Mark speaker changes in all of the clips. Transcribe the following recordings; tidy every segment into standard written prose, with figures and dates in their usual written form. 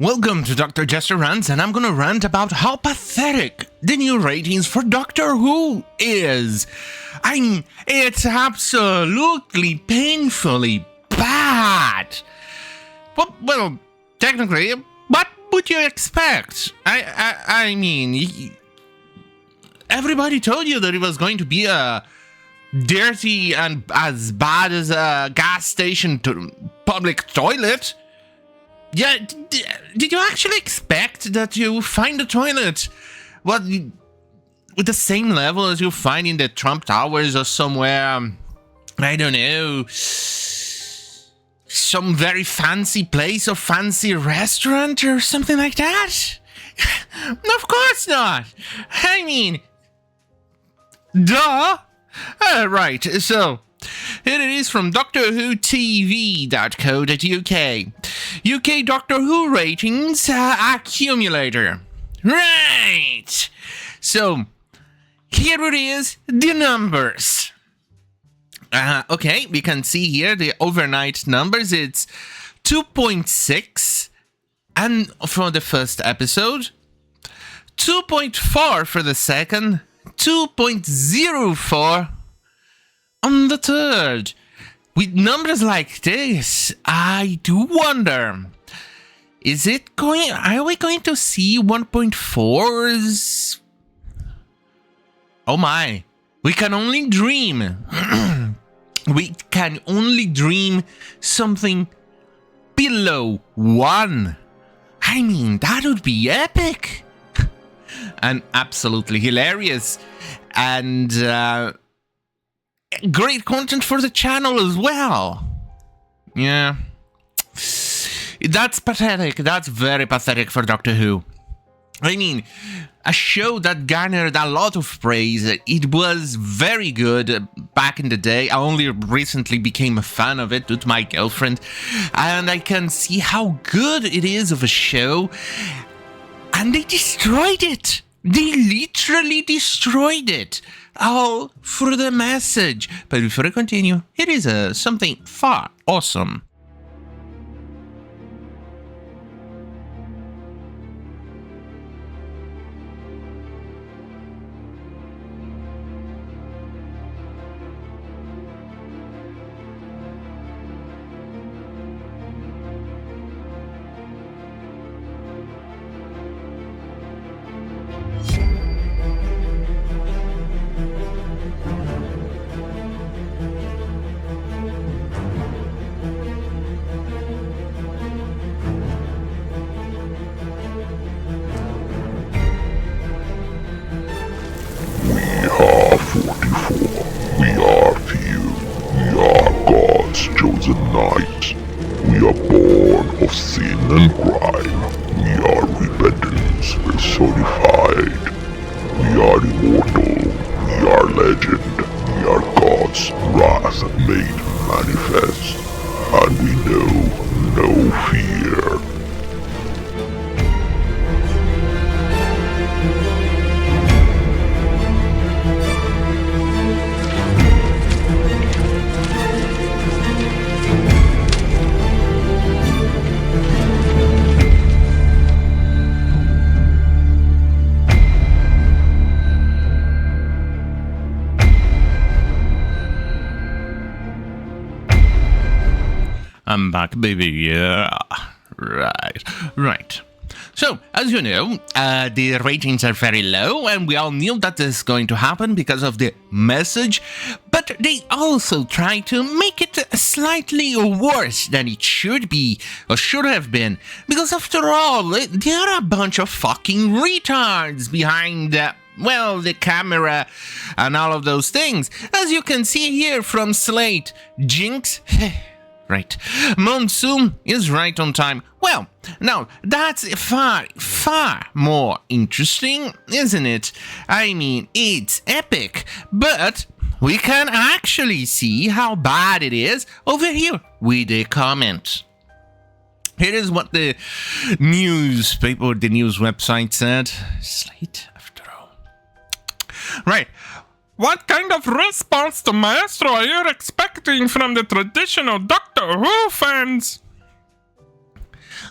Speaker 1: Welcome to Dr. Jester Rants, and I'm gonna rant about how pathetic the new ratings for Doctor Who is. It's absolutely painfully bad. Well, technically, what would you expect? I mean, everybody told you that it was going to be a dirty and as bad as a gas station public toilet. Yeah, did you actually expect that you find a toilet with the same level as you find in the Trump Towers or somewhere, I don't know, some very fancy place or fancy restaurant or something like that? Of course not. I mean, duh. Right, so here it is from DoctorWhoTV.co.uk. UK Doctor Who ratings accumulator. Right. So here it is, the numbers. Okay, we can see here the overnight numbers. It's 2.6 and for the first episode, 2.4 for the second, 2.04 on the third. With numbers like this, I do wonder, are we going to see 1.4s? Oh my, we can only dream. We can only dream something below 1. I mean, that would be epic. And absolutely hilarious. And great content for the channel as well. Yeah. That's pathetic. That's very pathetic for Doctor Who. I mean, a show that garnered a lot of praise. It was very good back in the day. I only recently became a fan of it due to my girlfriend. And I can see how good it is of a show. And they destroyed it. They literally destroyed it. All for the message. But before I continue, here is something far awesome. I'm back, baby. Yeah. Right. So, as you know, the ratings are very low, and we all knew that this is going to happen because of the message, but they also try to make it slightly worse than it should be, or should have been, because after all, there are a bunch of fucking retards behind the camera and all of those things. As you can see here from Slate, Jinx... Right. Monsoon is right on time. Well, now, that's far, far more interesting, isn't it? I mean, it's epic, but we can actually see how bad it is over here with the comment. Here is what the newspaper, the news website said. Slate, after all. Right. What kind of response to Maestro are you expecting from the traditional Doctor Who fans?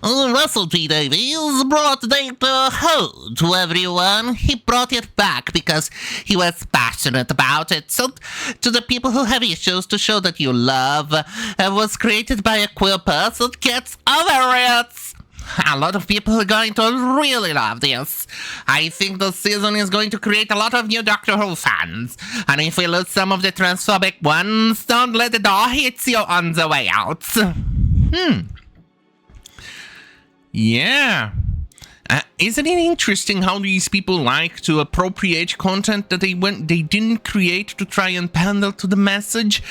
Speaker 2: RusselTDavies brought Doctor Who to everyone. He brought it back because he was passionate about it. So, to the people who have issues, to show that you love was created by a queer person, gets over it. A lot of people are going to really love this. I think the season is going to create a lot of new Doctor Who fans. And if we lose some of the transphobic ones, don't let the door hit you on the way out.
Speaker 1: Yeah. Isn't it interesting how these people like to appropriate content that they didn't create to try and pander to the message?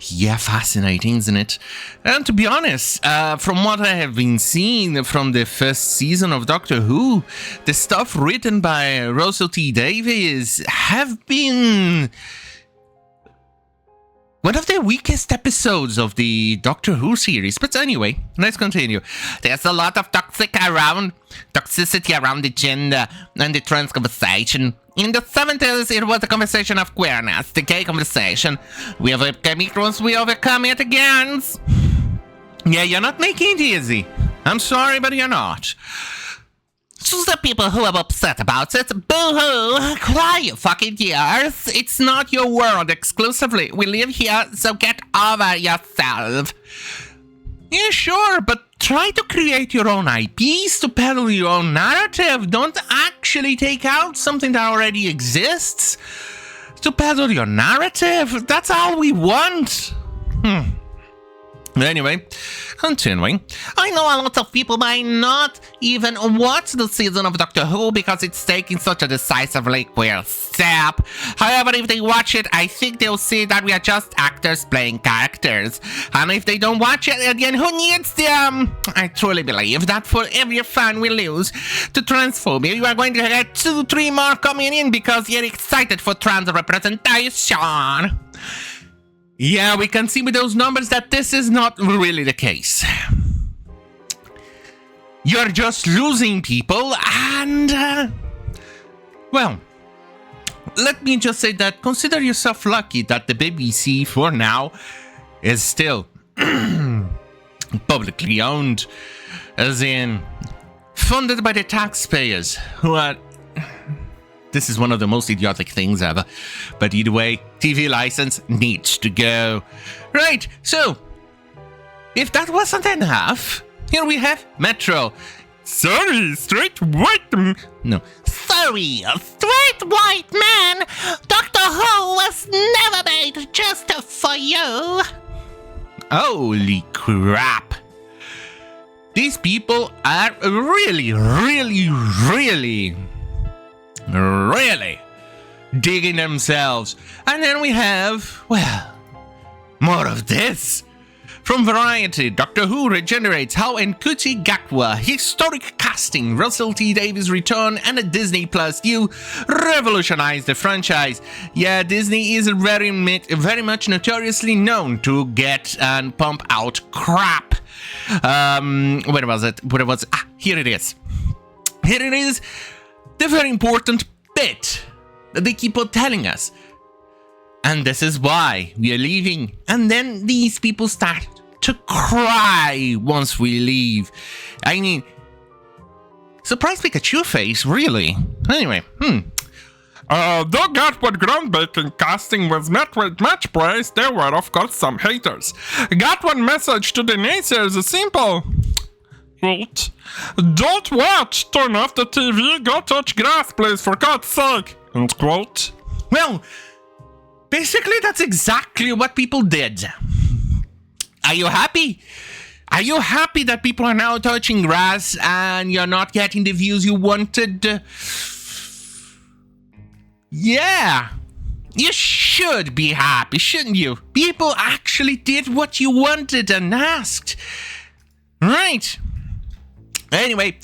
Speaker 1: Yeah, fascinating, isn't it? And to be honest, from what I have been seeing from the first season of Doctor Who, the stuff written by RusselTDavies have been one of the weakest episodes of the Doctor Who series. But anyway, let's continue.
Speaker 2: There's a lot of toxicity around the gender and the trans conversation. In the 70s, it was a conversation of queerness, the gay conversation. We overcame it once we overcome it again.
Speaker 1: Yeah, you're not making it easy. I'm sorry, but you're not.
Speaker 2: To the people who are upset about it, boo-hoo, cry you fucking ears. It's not your world exclusively. We live here, so get over yourself.
Speaker 1: Yeah, sure, but try to create your own IPs to peddle your own narrative. Don't actually take out something that already exists to peddle your narrative. That's all we want. Anyway, continuing.
Speaker 2: I know a lot of people might not even watch the season of Doctor Who because it's taking such a decisively queer step. However, if they watch it, I think they'll see that we are just actors playing characters. And if they don't watch it, again, who needs them? I truly believe that for every fan we lose to transphobia, you are going to get 2-3 more coming in because you're excited for trans representation.
Speaker 1: Yeah, we can see with those numbers that this is not really the case. You're just losing people and, well, let me just say that consider yourself lucky that the BBC, for now, is still publicly owned, as in funded by the taxpayers, who are... This is one of the most idiotic things ever. But either way, TV license needs to go. Right, so, if that wasn't enough, here we have Metro. Sorry, straight white... No.
Speaker 2: Sorry, straight white man. Doctor Who was never made just for you.
Speaker 1: Holy crap. These people are really digging themselves. And then we have, well, more of this. From Variety, Doctor Who regenerates how Nkuti Gatwa, historic casting, RusselTDavies' return, and a Disney Plus deal revolutionized the franchise. Yeah, Disney is very much notoriously known to get and pump out crap. Where was it? Here it is. Here it is. The very important bit that they keep on telling us. And this is why we are leaving. And then these people start to cry once we leave. I mean, surprise Pikachu face, really. Anyway, Though Gatwa groundbreaking casting was met with much praise, there were of course some haters. Gatwa's message to the naysayers is simple. Quote, don't watch, turn off the TV, go touch grass please, for God's sake, end quote. Well, basically that's exactly what people did. Are you happy? Are you happy that people are now touching grass and you're not getting the views you wanted? Yeah, you should be happy, shouldn't you? People actually did what you wanted and asked. Right. Anyway,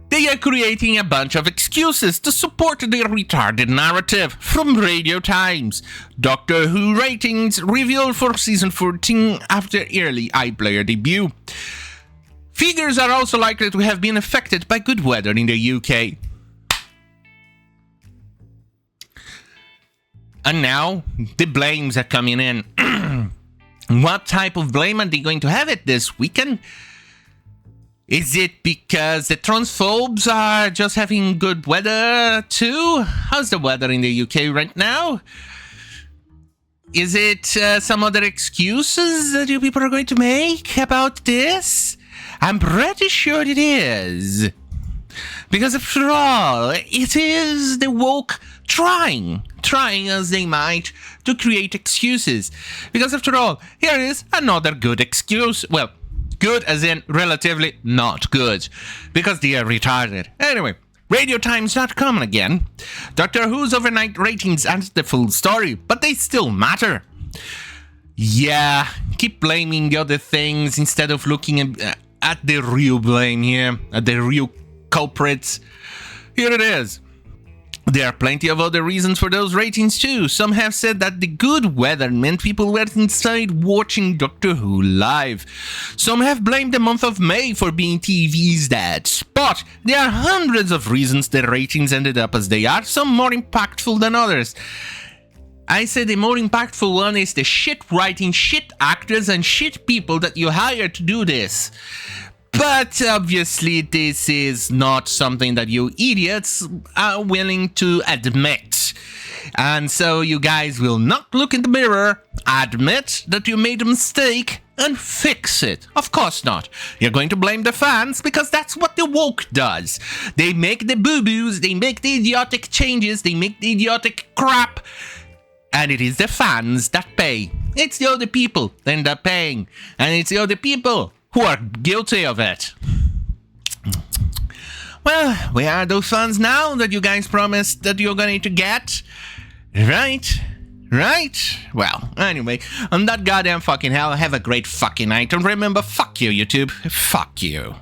Speaker 1: they are creating a bunch of excuses to support their retarded narrative. From Radio Times, Doctor Who ratings revealed for season 14 after early iPlayer debut. Figures are also likely to have been affected by good weather in the UK. And now, the blames are coming in. What type of blame are they going to have it this weekend? Is it because the transphobes are just having good weather too? How's the weather in the UK right now? Is it some other excuses that you people are going to make about this? I'm pretty sure it is. Because after all, it is the woke trying as they might to create excuses. Because after all, here is another good excuse. Well, good as in relatively not good. Because they are retarded. Anyway, RadioTimes.com again. Doctor Who's overnight ratings aren't the full story, but they still matter. Yeah, keep blaming the other things instead of looking at the real blame here, at the real culprits. Here it is. There are plenty of other reasons for those ratings too. Some have said that the good weather meant people were inside watching Doctor Who live. Some have blamed the month of May for being TV's dead spot. There are hundreds of reasons the ratings ended up as they are, some more impactful than others. I said the more impactful one is the shit writing, shit actors and shit people that you hire to do this. But obviously this is not something that you idiots are willing to admit. And so you guys will not look in the mirror, admit that you made a mistake, and fix it. Of course not. You're going to blame the fans because that's what the woke does. They make the boo-boos, they make the idiotic changes, they make the idiotic crap. And it is the fans that pay. It's the other people that end up paying. And it's the other people who are guilty of it. Well, where are those funds now that you guys promised that you're going to get? Right? Well, anyway, on that goddamn fucking hell, have a great fucking night. And remember, fuck you, YouTube. Fuck you.